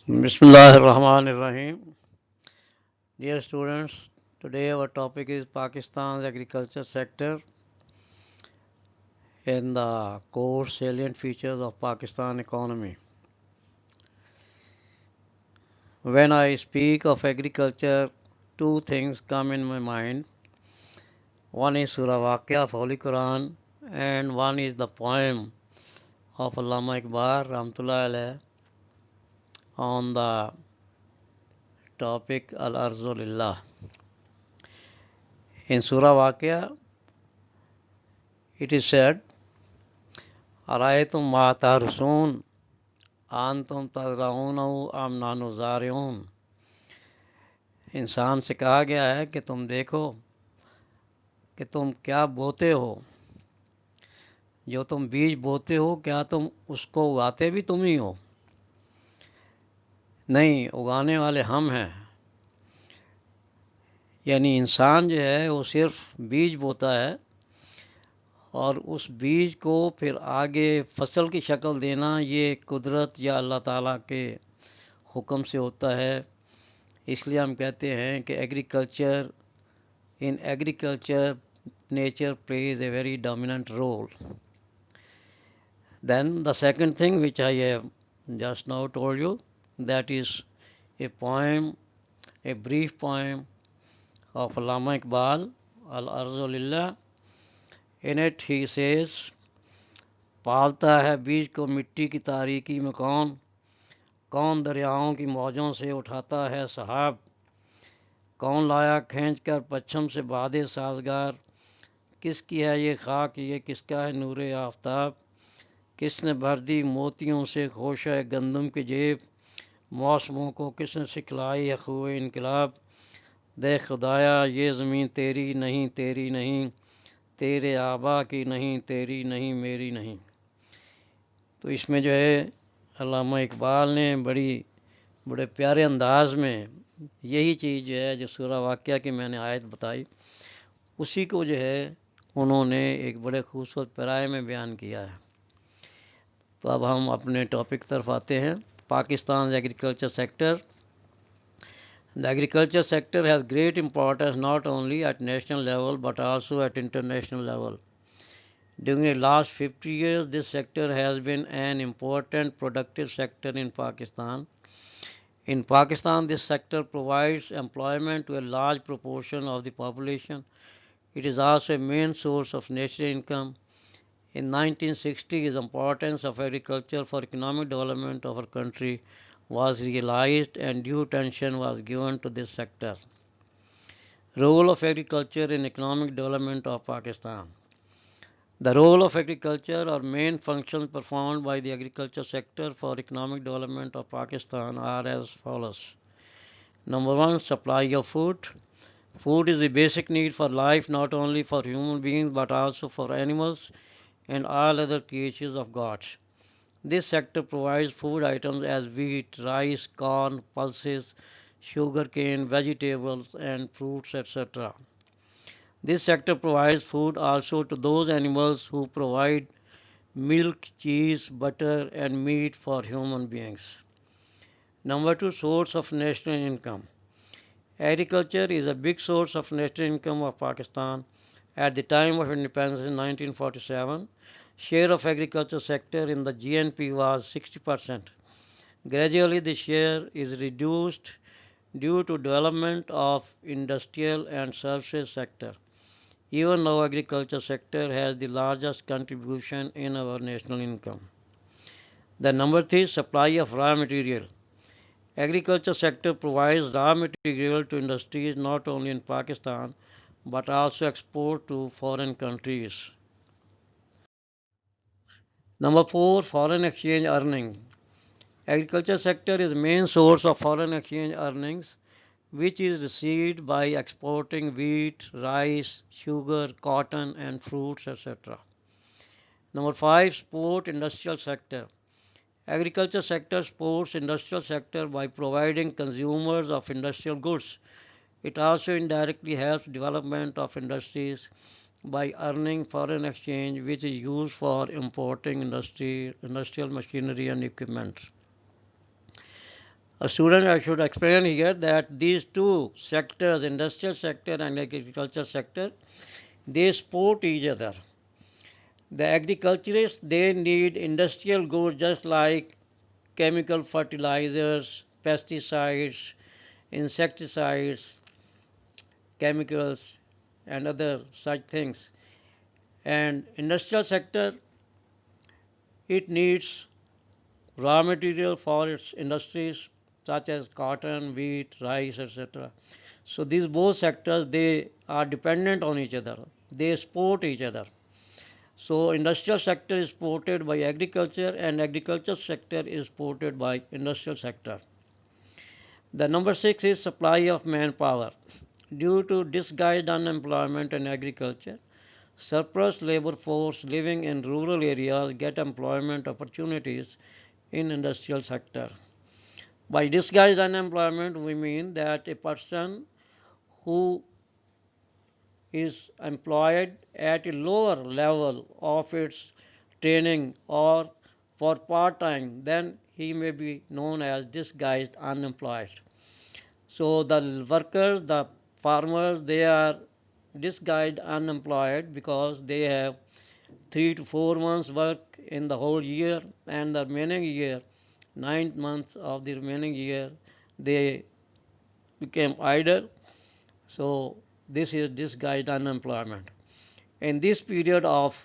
Bismillahirrahmanirrahim. Dear students, today our topic is Pakistan's agriculture sector and the core salient features of Pakistan economy. When I speak of agriculture, two things come in my mind. One is Surah Waqia of Holy Quran and one is the poem of Allama Iqbal Rahmatullah Alayh on the topic Al-Arzu Lillah. In Surah Waqia, it is said, Araytum ma tahrusun आनतुम तज़रऊन अम नानु ज़ारिऊन। इंसान से कहा गया है कि तुम देखो कि तुम क्या बोते हो, जो तुम बीज बोते हो क्या तुम उसको उगाते भी तुम ही हो? नहीं, उगाने वाले हम हैं। यानी इंसान जो है वो सिर्फ बीज बोता है और उस बीज को फिर आगे फसल की शक्ल देना ये कुदरत या अल्लाह ताला के हुक्म से होता है। इसलिए हम कहते हैं कि in agriculture nature plays a very dominant role. Then the second thing which I have just now told you, that is a poem, a brief poem of Allama Iqbal, Al-Arzu Lillah. In it he says, पालता है बीज को मिट्टी की तारीकी में कौन, कौन दरियाओं की मौजों से उठाता है सहाब, कौन लाया खींच कर पश्चिम से बादे साजगार, किसकी है ये खाक, ये किसका है नूरे आफ्ताब, किसने भर दी मोतियों से खोशा गंदम की जेब, मौसमों को किसने सिखलाई है खूए इनकलाब, दे खुदाया ये ज़मीन तेरी नहीं तेरी नहीं, तेरे आबा की नहीं तेरी नहीं मेरी नहीं। तो इसमें जो है अल्लामा इकबाल ने बड़े प्यारे अंदाज में यही चीज़ जो है जो सूरा वाक़या की मैंने आयत बताई उसी को जो है उन्होंने एक बड़े खूबसूरत पैराए में बयान किया है। तो अब हम अपने टॉपिक की तरफ आते हैं। Pakistan agriculture sector. The agriculture sector has great importance not only at national level but also at international level. During the last 50 years, this sector has been an important productive sector in Pakistan. In Pakistan, this sector provides employment to a large proportion of the population. It is also a main source of national income. In 1960, the importance of agriculture for economic development of our country was realized and due attention was given to this sector. Role of agriculture in economic development of Pakistan. The role of agriculture or main functions performed by the agriculture sector for economic development of Pakistan are as follows. Number one, supply of food. Food is the basic need for life not only for human beings but also for animals and all other creatures of God. This sector provides food items as wheat, rice, corn, pulses, sugarcane, vegetables and fruits, etc. This sector provides food also to those animals who provide milk, cheese, butter and meat for human beings. Number two, source of national income. Agriculture is a big source of national income of Pakistan. At the time of independence in 1947, share of agriculture sector in the GNP was 60%. Gradually the share is reduced due to development of industrial and services sector. Even now agriculture sector has the largest contribution in our national income. The number three, supply of raw material. Agriculture sector provides raw material to industries not only in Pakistan but also export to foreign countries. Number four, foreign exchange earning. Agriculture sector is main source of foreign exchange earnings which is received by exporting wheat, rice, sugar, cotton and fruits, etc. Number five, sport industrial sector. Agriculture sector supports industrial sector by providing consumers of industrial goods. It also indirectly helps development of industries by earning foreign exchange which is used for importing industrial machinery and equipment. A student, I should explain here that these two sectors, industrial sector and agriculture sector, they support each other. The agriculturists, they need industrial goods just like chemical fertilizers, pesticides, insecticides, chemicals, and other such things. And industrial sector, it needs raw material for its industries such as cotton, wheat, rice, etc. So these both sectors, they are dependent on each other. They support each other. So industrial sector is supported by agriculture and agriculture sector is supported by industrial sector. The number 6 is supply of manpower. Due to disguised unemployment in agriculture, surplus labor force living in rural areas get employment opportunities in industrial sector. By disguised unemployment, we mean that a person who is employed at a lower level of its training or for part time, then he may be known as disguised unemployed. So the workers, the farmers, they are disguised unemployed because they have 3 to 4 months work in the whole year, and the remaining year, 9 months of the remaining year, they became idle. So this is disguised unemployment. In this period of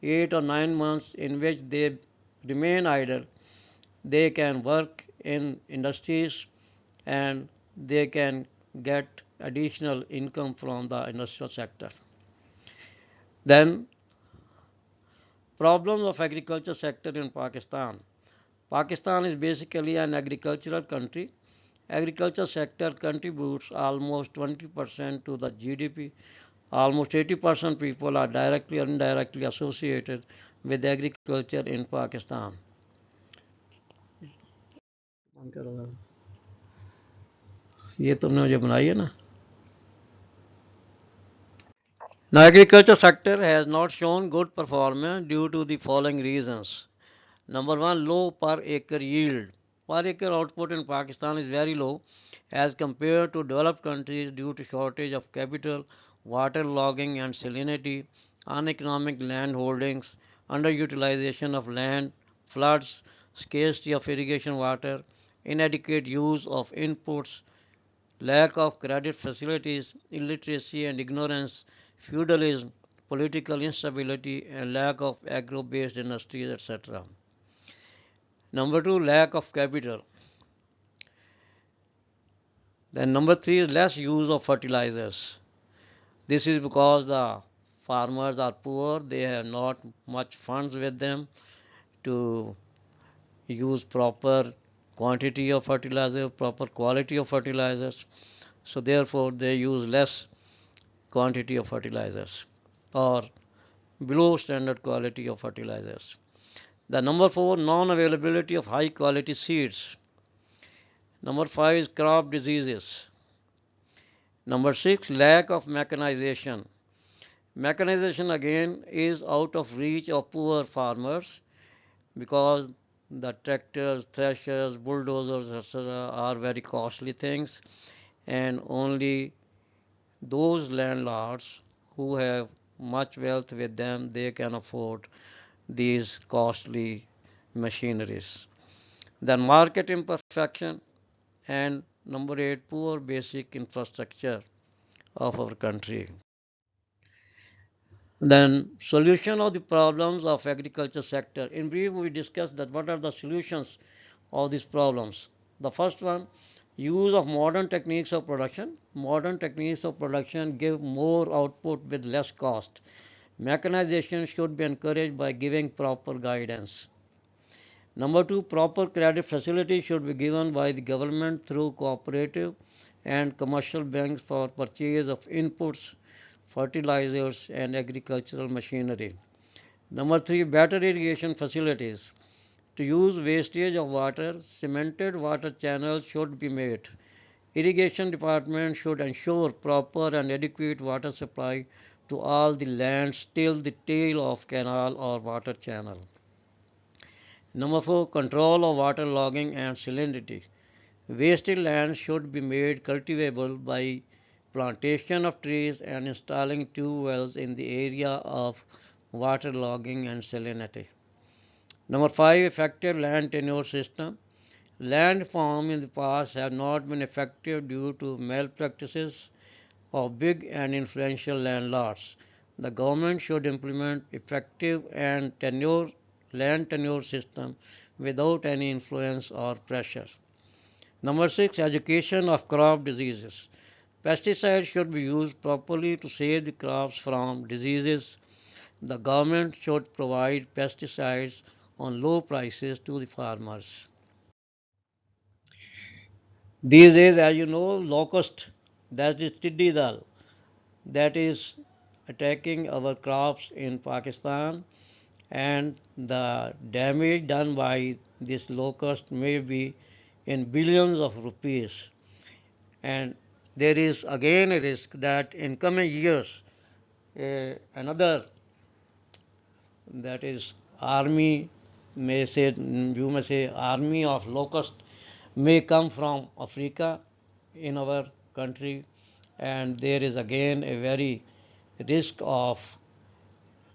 8 or 9 months in which they remain idle, they can work in industries and they can get additional income from the industrial sector. Then problems of agriculture sector in Pakistan. Pakistan is basically an agricultural country. Agriculture sector contributes almost 20% to the GDP. Almost 80% people are directly or indirectly associated with agriculture in Pakistan. ये तुमने मुझे बनाई है ना. Now, agriculture sector has not shown good performance due to the following reasons. Number one, low per acre yield. Per acre output in Pakistan is very low as compared to developed countries due to shortage of capital, water logging and salinity, uneconomic land holdings, underutilization of land, floods, scarcity of irrigation water, inadequate use of inputs, lack of credit facilities, illiteracy and ignorance, feudalism, political instability, and lack of agro based industries, etc. Number two, lack of capital. Then number three is less use of fertilizers. This is because the farmers are poor, they have not much funds with them to use proper quantity of fertilizer, proper quality of fertilizers. So therefore they use less quantity of fertilizers or below standard quality of fertilizers. The number four, non-availability of high quality seeds. Number five is crop diseases. Number six, lack of mechanization. Mechanization again is out of reach of poor farmers because the tractors, threshers, bulldozers, etc., are very costly things, and only those landlords who have much wealth with them, they can afford these costly machineries. Then market imperfection, and number eight, poor basic infrastructure of our country. Then solution of the problems of agriculture sector. In brief, we discussed that what are the solutions of these problems. The first one, use of modern techniques of production. Modern techniques of production give more output with less cost. Mechanization should be encouraged by giving proper guidance. Number two, proper credit facility should be given by the government through cooperative and commercial banks for purchase of inputs, fertilizers, and agricultural machinery. Number three, better irrigation facilities. To use wastage of water, cemented water channels should be made. Irrigation department should ensure proper and adequate water supply to all the lands till the tail of canal or water channel. Number four, control of water logging and salinity. Wasted land should be made cultivable by plantation of trees and installing tube wells in the area of waterlogging and salinity. Number 5, effective land tenure system. Land reform in the past have not been effective due to malpractices of big and influential landlords. The government should implement effective and land tenure system without any influence or pressure. Number 6, education of crop diseases. Pesticides should be used properly to save the crops from diseases. The government should provide pesticides on low prices to the farmers. These days, as you know, locust, that is tiddy dal, that is attacking our crops in Pakistan, and the damage done by this locust may be in billions of rupees. And there is again a risk that in coming years, another, that is army, may say, you may say army of locust may come from Africa in our country, and there is again a very risk of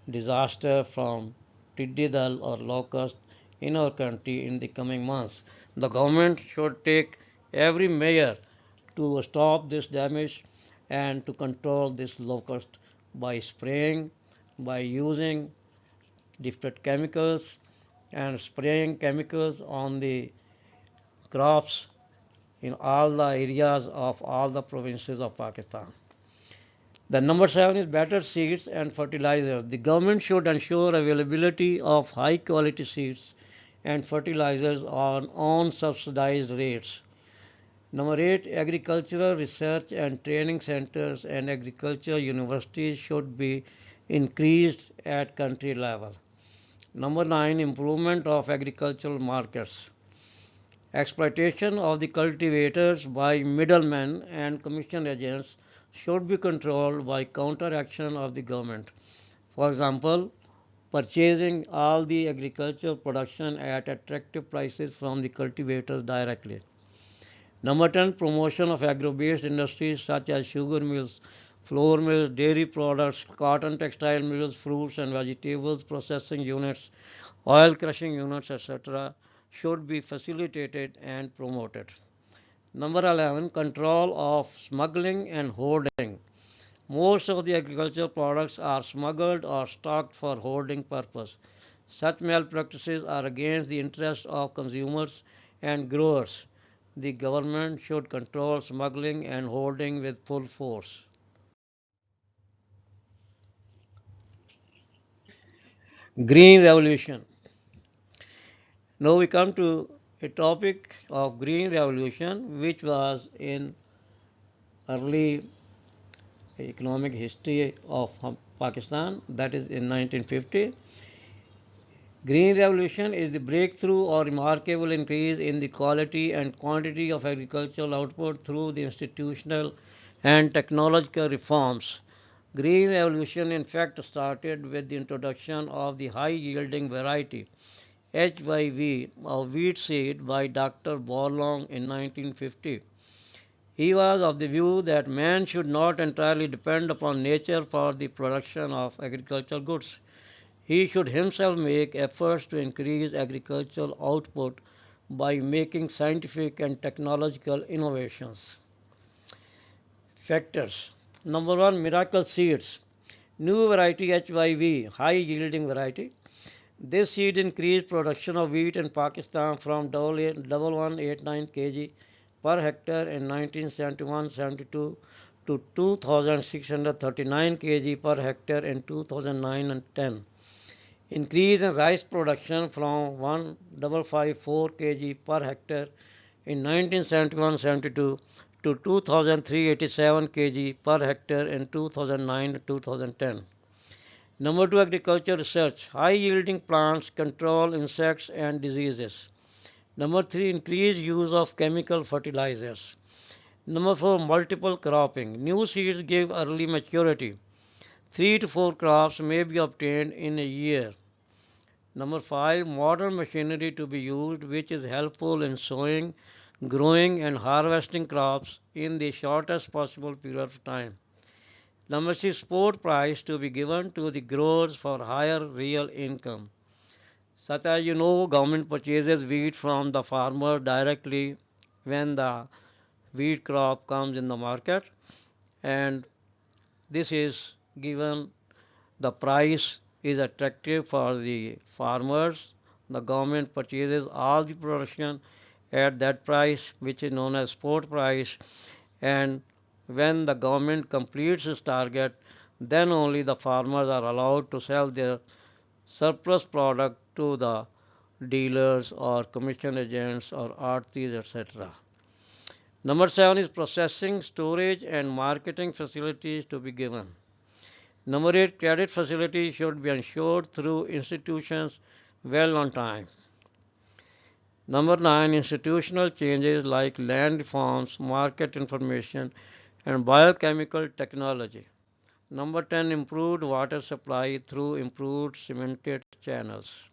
disaster from tiddy dal or locust in our country in the coming months. The government should take every measure to stop this damage and to control this locust by spraying, by using different chemicals and spraying chemicals on the crops in all the areas of all the provinces of Pakistan. The number 7 is better seeds and fertilizers. The government should ensure availability of high quality seeds and fertilizers on subsidized rates. Number 8, agricultural research and training centers and agriculture universities should be increased at country level. Number 9, improvement of agricultural markets. Exploitation of the cultivators by middlemen and commission agents should be controlled by counteraction of the government. For example, purchasing all the agricultural production at attractive prices from the cultivators directly. Number 10, promotion of agro-based industries such as sugar mills, flour mills, dairy products, cotton textile mills, fruits and vegetables processing units, oil crushing units, etc. should be facilitated and promoted. Number 11, control of smuggling and hoarding. Most of the agricultural products are smuggled or stocked for hoarding purpose. Such malpractices are against the interests of consumers and growers. The government should control smuggling and hoarding with full force. Green Revolution. Now we come to a topic of Green Revolution, which was in early economic history of Pakistan, that is in 1950. Green Revolution is the breakthrough or remarkable increase in the quality and quantity of agricultural output through the institutional and technological reforms. Green Revolution in fact started with the introduction of the high yielding variety HYV of wheat seed by Dr. Borlong in 1950. He was of the view that man should not entirely depend upon nature for the production of agricultural goods. He should himself make efforts to increase agricultural output by making scientific and technological innovations. Factors. Number 1, miracle seeds. New variety HYV, high yielding variety. This seed increased production of wheat in Pakistan from 1189 kg per hectare in 1971-72 to 2639 kg per hectare in 2009 and 10. Increase in rice production from 1554 kg per hectare in 1971-72 to 2387 kg per hectare in 2009-2010. Number 2, agriculture research. High yielding plants control insects and diseases. Number 3, increased use of chemical fertilizers. Number 4, multiple cropping. New seeds give early maturity. 3 to 4 crops may be obtained in a year. Number 5, modern machinery to be used which is helpful in sowing, growing and harvesting crops in the shortest possible period of time. Number 6, support price to be given to the growers for higher real income. Such as government purchases wheat from the farmer directly when the wheat crop comes in the market, and this is given the price is attractive for the farmers. The government purchases all the production at that price, which is known as spot price, and when the government completes its target, then only the farmers are allowed to sell their surplus product to the dealers or commission agents or artis, etc. Number 7 is processing, storage, and marketing facilities to be given. Number 8, credit facilities should be ensured through institutions well on time. Number 9, institutional changes like land reforms, market information, and biochemical technology. Number 10, improved water supply through improved cemented channels.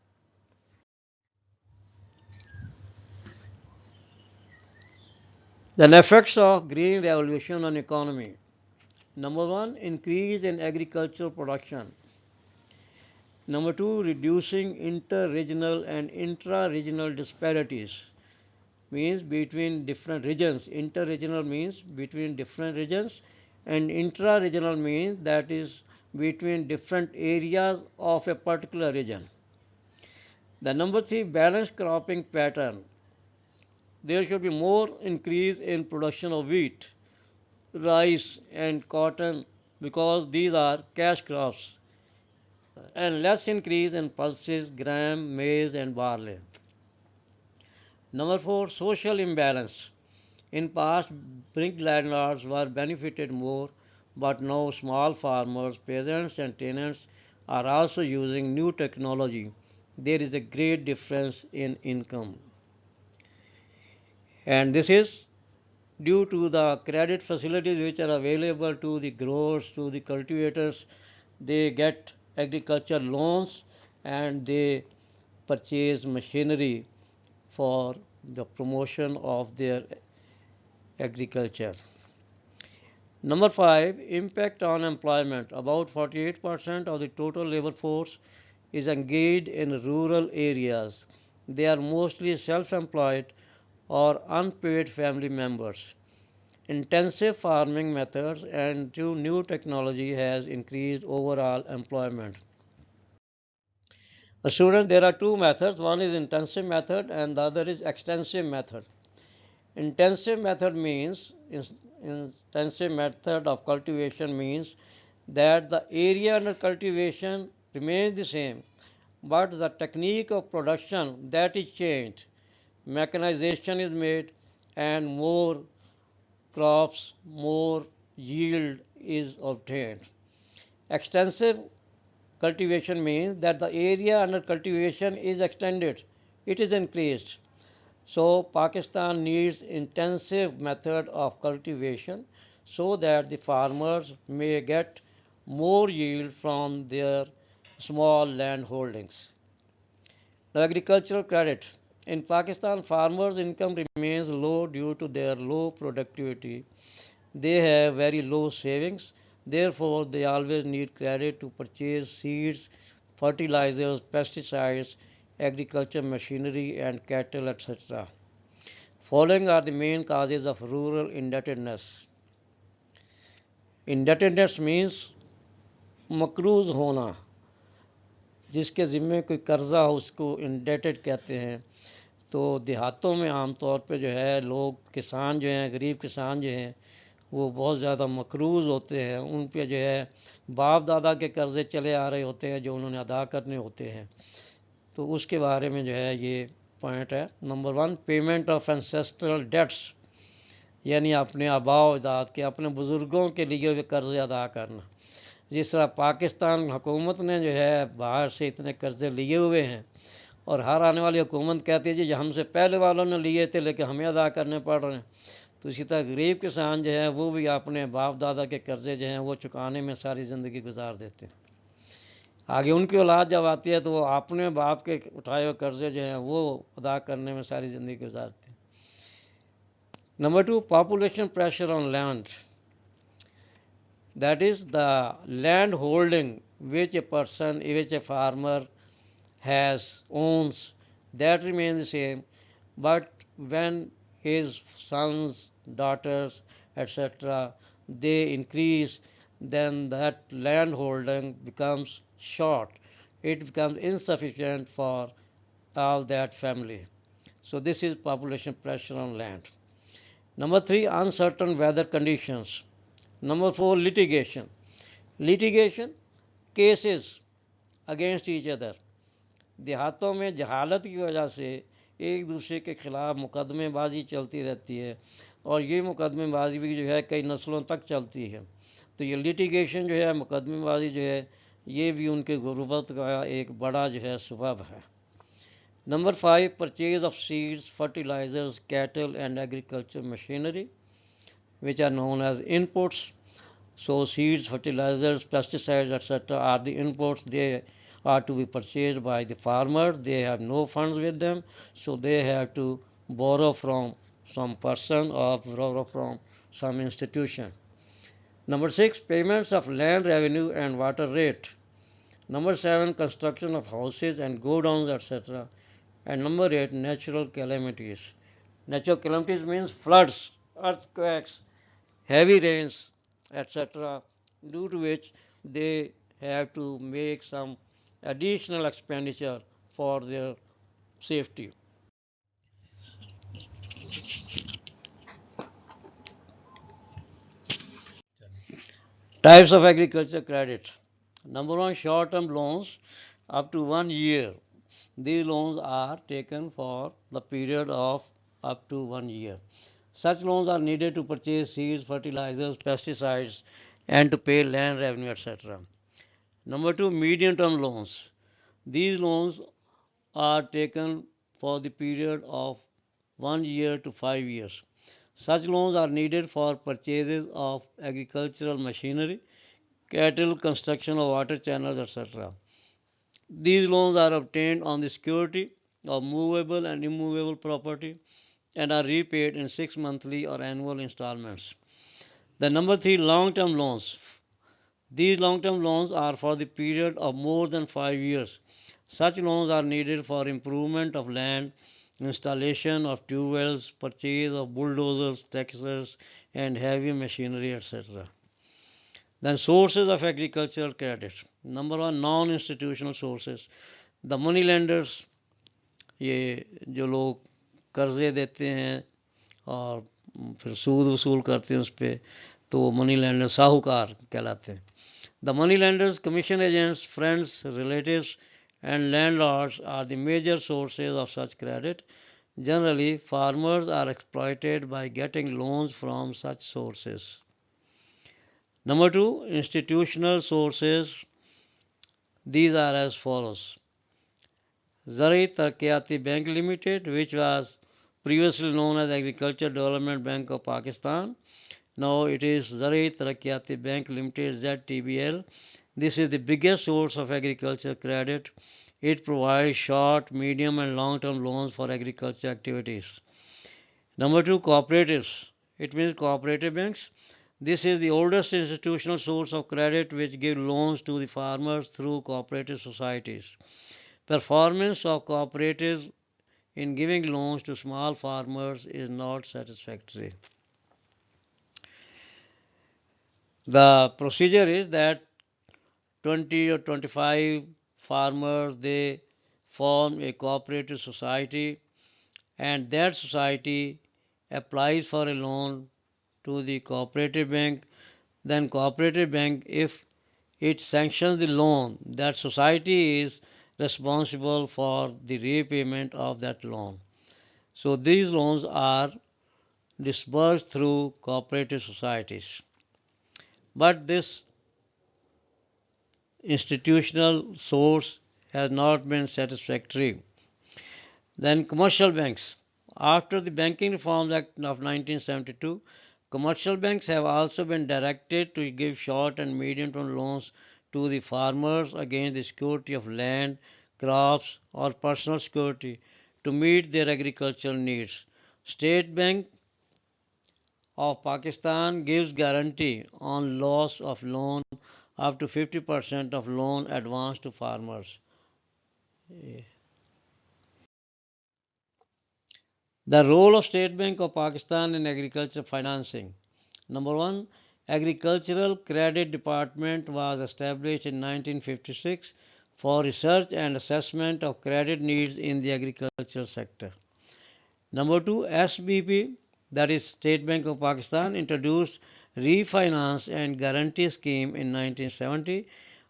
The effects of green revolution on economy. Number 1, increase in agricultural production. Number 2, reducing inter-regional and intra-regional disparities, means between different regions. Inter-regional means between different regions, and intra-regional means that is between different areas of a particular region. The number 3, balanced cropping pattern. There should be more increase in production of wheat, rice, and cotton because these are cash crops, and less increase in pulses, gram, maize, and barley. Number 4, social imbalance. In past, big landlords were benefited more, but now small farmers, peasants, and tenants are also using new technology. There is a great difference in income. And this is due to the credit facilities which are available to the growers, to the cultivators. They get agriculture loans and they purchase machinery for the promotion of their agriculture. Number 5, impact on employment. About 48% of the total labor force is engaged in rural areas. They are mostly self-employed or unpaid family members. Intensive farming methods and new technology has increased overall employment. Students, there are two methods. One is intensive method and the other is extensive method. Intensive method means intensive method of cultivation means that the area under cultivation remains the same, but the technique of production that is changed. Mechanization is made and more crops, more yield is obtained. Extensive cultivation means that the area under cultivation is extended, it is increased. So Pakistan needs intensive method of cultivation so that the farmers may get more yield from their small land holdings. Now, agricultural credit. In Pakistan, farmers' income remains low due to their low productivity. They have very low savings, therefore, they always need credit to purchase seeds, fertilizers, pesticides, agriculture machinery, and cattle, etc. Following are the main causes of rural indebtedness. Indebtedness means मकरूज होना, जिसके ज़िम्मे कोई कर्ज़ा हो उसको indebted कहते हैं। तो देहातों में आमतौर पे जो है लोग किसान जो हैं, गरीब किसान जो हैं, वो बहुत ज़्यादा मकरूज़ होते हैं। उन पे जो है बाप दादा के कर्ज़े चले आ रहे होते हैं जो उन्होंने अदा करने होते हैं। तो उसके बारे में जो है ये पॉइंट है। Number 1, payment of ancestral debts, यानी अपने आबाओ अजदाद के, अपने बुज़ुर्गों के लिए हुए कर्ज़े अदा करना। जिस तरह पाकिस्तान हुकूमत ने जो है बाहर से इतने कर्ज़े लिए हुए हैं और हर आने वाली हुकूमत कहती है जी हमसे पहले वालों ने लिए थे लेकिन हमें अदा करने पड़ रहे हैं। तो इसी तरह गरीब किसान जो है वो भी अपने बाप दादा के कर्ज़े जो हैं वो चुकाने में सारी ज़िंदगी गुजार देते हैं। आगे उनकी औलाद जब आती है तो वो अपने बाप के उठाए हुए कर्ज़े जो हैं वो अदा करने में सारी ज़िंदगी गुजारते हैं। Number two, population pressure on land. That is the land holding which a farmer has, owns, that remains the same. But when his sons, daughters, etc., they increase, then that land holding becomes short. It becomes insufficient for all that family. So this is population pressure on land. Number three, uncertain weather conditions. Number four, litigation. Litigation, cases against each other. देहातों में जहालत की वजह से एक दूसरे के खिलाफ मुकदमेबाजी चलती रहती है और ये मुकदमेबाजी भी जो है कई नस्लों तक चलती है। तो ये लिटिगेशन जो है, मुकदमेबाजी जो है, ये भी उनके गुर्बत का एक बड़ा जो है सबब है। Number five, purchase of seeds, fertilisers, cattle and agriculture machinery which are known as inputs. So seeds, fertilizers, pesticides, etc. are the inputs. They are to be purchased by the farmers. They have no funds with them, so they have to borrow from some person or borrow from some institution. Number six, payments of land revenue and water rate. Number seven, construction of houses and godowns, etc. And number eight, natural calamities. Natural calamities means floods, earthquakes, heavy rains, etc., due to which they have to make some additional expenditure for their safety. Types of agriculture credit. Number one, short term loans up to 1 year. These loans are taken for the period of up to 1 year. Such loans are needed to purchase seeds, fertilizers, pesticides, and to pay land revenue, etc. Number two, medium term loans. These loans are taken for the period of 1 year to 5 years. Such loans are needed for purchases of agricultural machinery, cattle, construction of water channels, etc. These loans are obtained on the security of movable and immovable property and are repaid in 6 monthly or annual installments. The number three, long term loans. These long term loans are for the period of more than 5 years. Such loans are needed for improvement of land, installation of tube wells, purchase of bulldozers, tractors, and heavy machinery, etc. Then sources of agricultural credit. Number one, non-institutional sources. The money lenders, ये जो लोग कर्जे देते हैं और फिर सूद वसूल करते हैं उस पर, तो वो मनी लैंडर साहूकार कहलाते हैं। The money lenders, commission agents, friends, relatives, and landlords are the major sources of such credit. Generally, farmers are exploited by getting loans from such sources. Number two, institutional sources. These are as follows. Zari Tarqiyati Bank Limited, which was previously known as Agriculture Development Bank of Pakistan. Now it is Zari Tarqiyati Bank Limited, ZTBL. This is the biggest source of agriculture credit. It provides short, medium, and long term loans for agriculture activities. Number two, cooperatives. It means cooperative banks. This is the oldest institutional source of credit which gives loans to the farmers through cooperative societies. Performance of cooperatives in giving loans to small farmers is not satisfactory. The procedure is that 20 or 25 farmers, they form a cooperative society, and that society applies for a loan to the cooperative bank. Then cooperative bank, if it sanctions the loan, that society is responsible for the repayment of that loan. So these loans are disbursed through cooperative societies. But this institutional source has not been satisfactory. Then commercial banks. After the Banking Reforms Act of 1972, commercial banks have also been directed to give short and medium term loans to the farmers against the security of land, crops, or personal security to meet their agricultural needs. State Bank of Pakistan gives guarantee on loss of loan up to 50% of loan advance to farmers. The role of State Bank of Pakistan in agriculture financing. Number one, Agricultural Credit Department was established in 1956 for research and assessment of credit needs in the agricultural sector. Number two, SBP, that is State Bank of Pakistan, introduced refinance and guarantee scheme in 1970.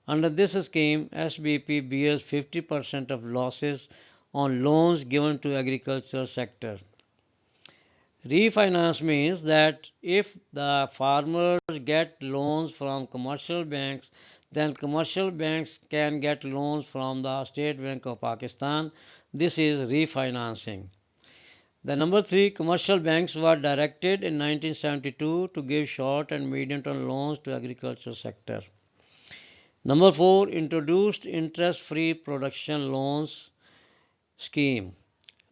Under this scheme, SBP bears 50% of losses on loans given to agricultural sector. Refinance means that if the farmers get loans from commercial banks, then commercial banks can get loans from the State Bank of Pakistan. This is refinancing. The number three, commercial banks were directed in 1972 to give short and medium term loans to agriculture sector. Number four, introduced interest-free production loans scheme.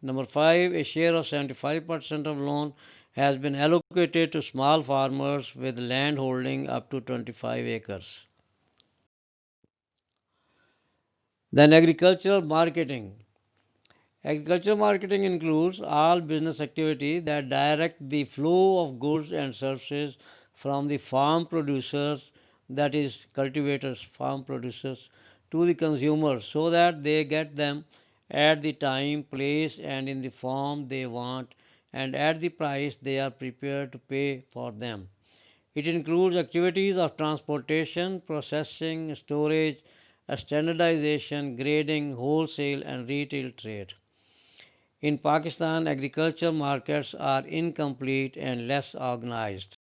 Number five, a share of 75% of loan has been allocated to small farmers with land holding up to 25 acres. Then agricultural marketing. Agricultural marketing includes all business activity that direct the flow of goods and services from the farm producers, that is cultivators, farm producers, to the consumers so that they get them at the time, place and in the form they want and at the price they are prepared to pay for them. It includes activities of transportation, processing, storage, standardization, grading, wholesale and retail trade. In Pakistan, agriculture markets are incomplete and less organized.